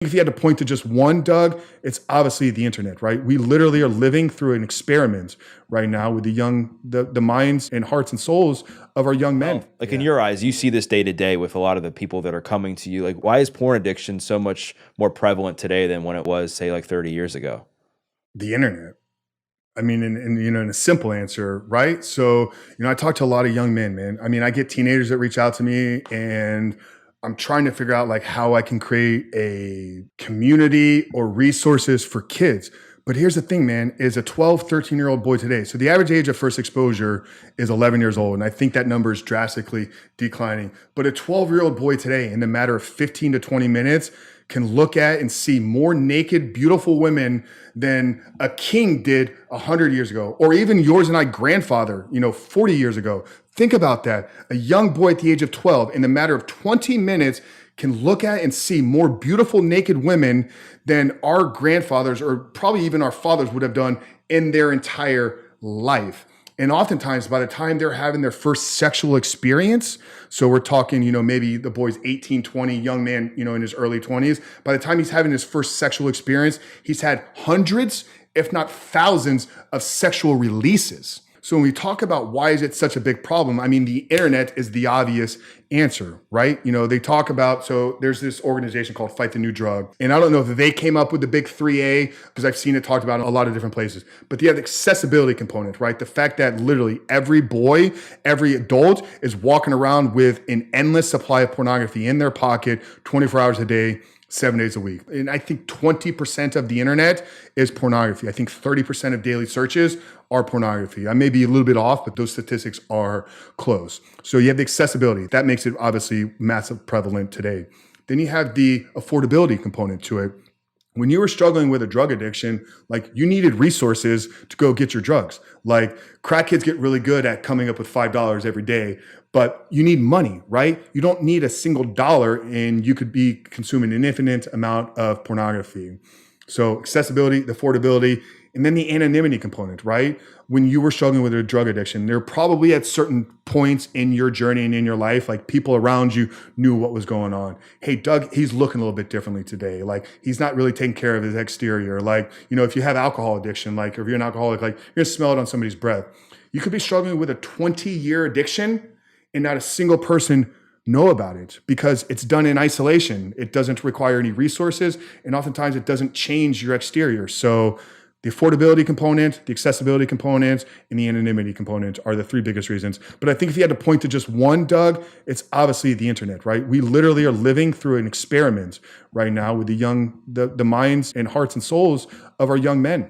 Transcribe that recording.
If you had to point to just one, Doug, it's obviously the internet, right? We literally are living through an experiment right now with the minds and hearts and souls of our young men. Like in your eyes, you see this day to day with a lot of the people that are coming to you. Like, why is porn addiction so much more prevalent today than when it was, say, like 30 years ago? The internet. I mean, in a simple answer, right? So, I talk to a lot of young men, man. I mean, I get teenagers that reach out to me, and I'm trying to figure out like how I can create a community or resources for kids. But here's the thing, man, is a 12, 13-year-old boy today. So the average age of first exposure is 11 years old. And I think that number is drastically declining. But a 12-year-old boy today, in the matter of 15 to 20 minutes, can look at and see more naked, beautiful women than a king did 100 years ago, or even yours and I grandfather, 40 years ago. Think about that. A young boy at the age of 12, in the matter of 20 minutes, can look at and see more beautiful naked women than our grandfathers or probably even our fathers would have done in their entire life. And oftentimes, by the time they're having their first sexual experience, so we're talking, maybe the boy's 18, 20, young man, in his early 20s. By the time he's having his first sexual experience, he's had hundreds, if not thousands, of sexual releases. So when we talk about why is it such a big problem, I mean, the internet is the obvious answer, right? They talk about, so there's this organization called Fight the New Drug. And I don't know if they came up with the big 3A, because I've seen it talked about in a lot of different places, but you have the accessibility component, right? The fact that literally every boy, every adult is walking around with an endless supply of pornography in their pocket, 24 hours a day, 7 days a week. And I think 20% of the internet is pornography. I think 30% of daily searches are pornography. I may be a little bit off, but those statistics are close. So you have the accessibility. That makes it obviously massive prevalent today. Then you have the affordability component to it. When you were struggling with a drug addiction, like you needed resources to go get your drugs. Like crack kids get really good at coming up with $5 every day, but you need money, right? You don't need a single dollar and you could be consuming an infinite amount of pornography. So accessibility, the affordability, and then the anonymity component, right? When you were struggling with a drug addiction, there probably at certain points in your journey and in your life, like people around you knew what was going on. Hey, Doug, he's looking a little bit differently today. Like he's not really taking care of his exterior. Like, if you have alcohol addiction, like if you're an alcoholic, like you're gonna smell it on somebody's breath. You could be struggling with a 20-year addiction and not a single person know about it because it's done in isolation. It doesn't require any resources. And oftentimes it doesn't change your exterior. So the affordability component, the accessibility component, and the anonymity component are the three biggest reasons. But I think if you had to point to just one, Doug, it's obviously the internet, right? We literally are living through an experiment right now with the minds and hearts and souls of our young men.